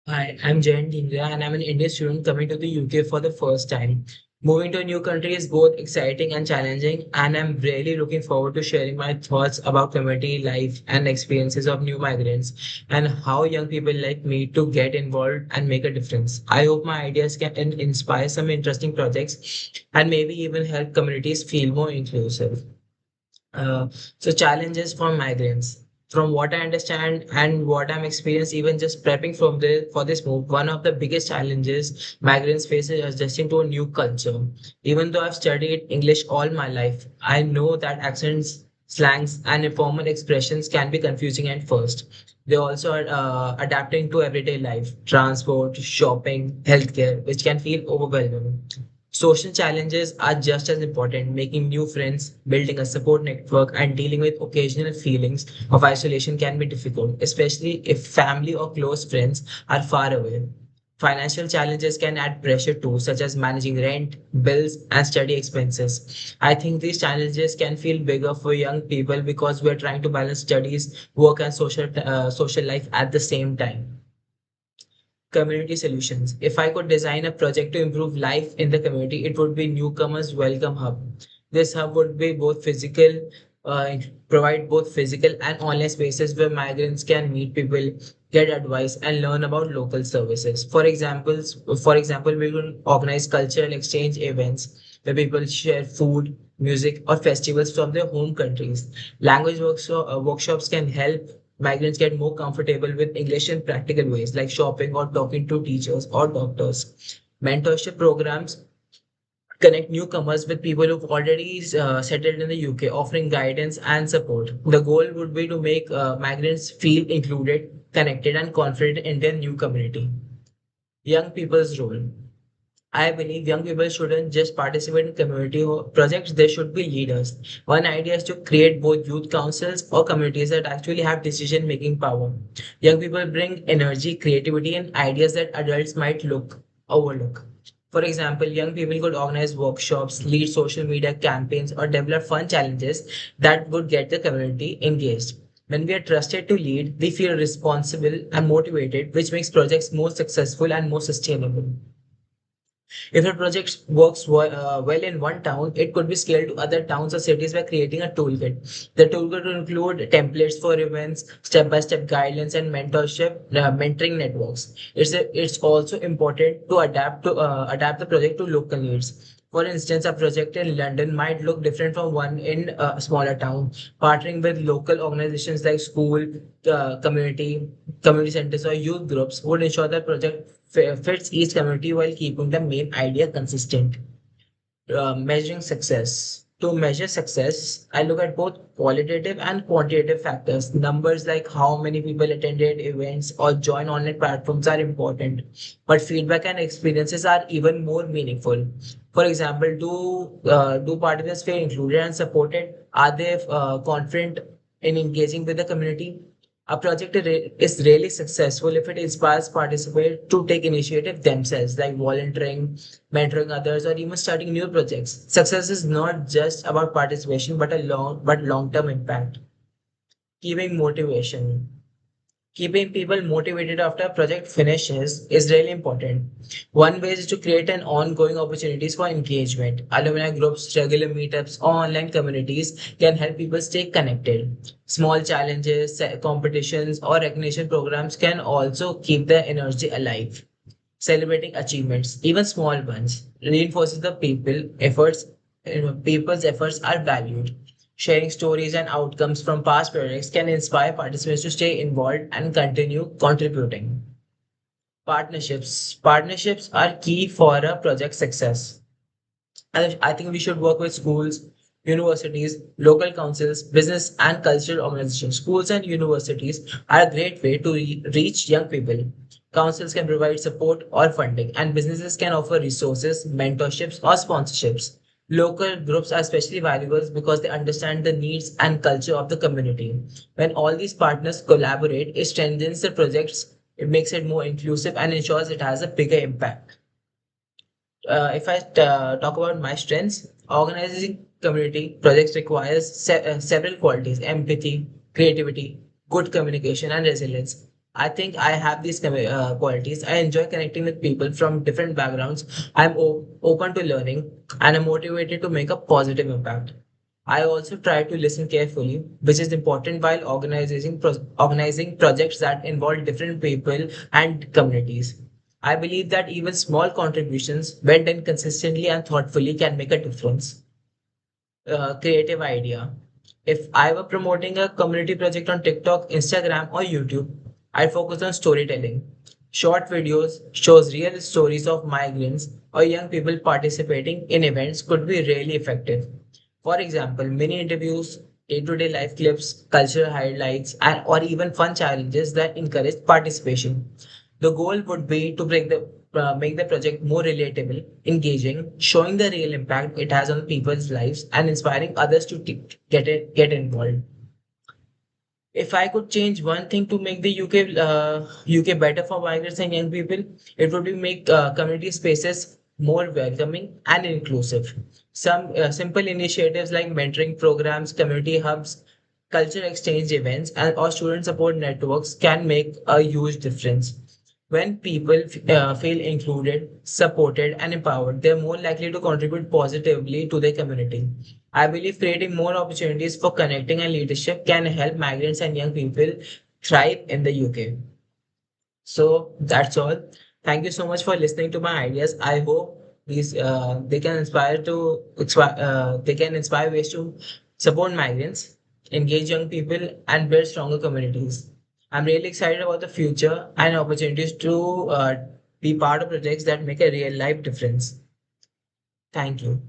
Hi, I'm Jayant Indra and I'm an Indian student coming to the UK for the first time. Moving to a new country is both exciting and challenging, and I'm really looking forward to sharing my thoughts about community life and experiences of new migrants and how young people like me to get involved and make a difference. I hope my ideas can inspire some interesting projects and maybe even help communities feel more inclusive. Uh, so challenges for migrants. From what I understand and what I'm experienced, even just prepping for this move, one of the biggest challenges migrants face is adjusting to a new culture. Even though I've studied English all my life, I know that accents, slangs, and informal expressions can be confusing at first. They also are adapting to everyday life, transport, shopping, healthcare, which can feel overwhelming. Social challenges are just as important, making new friends, building a support network, and dealing with occasional feelings of isolation can be difficult, especially if family or close friends are far away. Financial challenges can add pressure too, such as managing rent, bills, and study expenses. I think these challenges can feel bigger for young people because we're trying to balance studies, work, and social life at the same time. Community solutions. If I could design a project to improve life in the community, it would be Newcomers Welcome Hub. This hub would be provide both physical and online spaces where migrants can meet people, get advice, and learn about local services. For example, we will organize cultural exchange events where people share food, music, or festivals from their home countries. Workshops can help migrants get more comfortable with English in practical ways like shopping or talking to teachers or doctors. Mentorship programs connect newcomers with people who've already settled in the UK, offering guidance and support. The goal would be to make migrants feel included, connected, and confident in their new community. Young people's role. I believe young people shouldn't just participate in community projects, they should be leaders. One idea is to create both youth councils or communities that actually have decision making power. Young people bring energy, creativity, and ideas that adults might look overlook. For example, young people could organize workshops, lead social media campaigns, or develop fun challenges that would get the community engaged. When we are trusted to lead, we feel responsible and motivated, which makes projects more successful and more sustainable. If a project works well in one town, it could be scaled to other towns or cities by creating a toolkit. The toolkit will include templates for events, step-by-step guidelines, and mentoring networks. It's also important to adapt the project to local needs. For instance, a project in London might look different from one in a smaller town. Partnering with local organizations like school, community centers, or youth groups would ensure that project fits each community while keeping the main idea consistent. Measuring success. To measure success, I look at both qualitative and quantitative factors. Numbers like how many people attended events or joined online platforms are important, but feedback and experiences are even more meaningful. For example, do participants feel included and supported? Are they confident in engaging with the community? A project is really successful if it inspires participants to take initiative themselves, like volunteering, mentoring others, or even starting new projects. Success is not just about participation, but long-term impact. Keeping motivation. Keeping people motivated after a project finishes is really important. One way is to create an ongoing opportunities for engagement. Alumni groups, regular meetups, or online communities can help people stay connected. Small challenges, competitions, or recognition programs can also keep the energy alive. Celebrating achievements, even small ones, reinforces the people's efforts are valued. Sharing stories and outcomes from past projects can inspire participants to stay involved and continue contributing. Partnerships are key for a project success. I think we should work with schools, universities, local councils, business and cultural organizations. Schools and universities are a great way to reach young people. Councils can provide support or funding, and businesses can offer resources, mentorships, or sponsorships. Local groups are especially valuable because they understand the needs and culture of the community. When all these partners collaborate, it strengthens the projects, it makes it more inclusive, and ensures it has a bigger impact. If I talk about my strengths, organizing community projects requires several qualities: empathy, creativity, good communication, and resilience. I think I have these qualities. I enjoy connecting with people from different backgrounds. I'm open to learning and I'm motivated to make a positive impact. I also try to listen carefully, which is important while organizing projects that involve different people and communities. I believe that even small contributions, when done consistently and thoughtfully, can make a difference. Creative idea. If I were promoting a community project on TikTok, Instagram, or YouTube, I'd focus on storytelling. Short videos shows real stories of migrants or young people participating in events could be really effective. For example, mini interviews, day-to-day life clips, cultural highlights, and or even fun challenges that encourage participation. The goal would be to make the project more relatable, engaging, showing the real impact it has on people's lives, and inspiring others to get involved. If I could change one thing to make the UK better for migrants and young people, it would be make community spaces more welcoming and inclusive. Some simple initiatives like mentoring programs, community hubs, culture exchange events, and or student support networks can make a huge difference. When people feel included, supported, and empowered, they're more likely to contribute positively to their community. I believe creating more opportunities for connecting and leadership can help migrants and young people thrive in the UK. So that's all. Thank you so much for listening to my ideas. I hope these they can inspire ways to support migrants, engage young people, and build stronger communities. I'm really excited about the future and opportunities to be part of projects that make a real life difference. Thank you.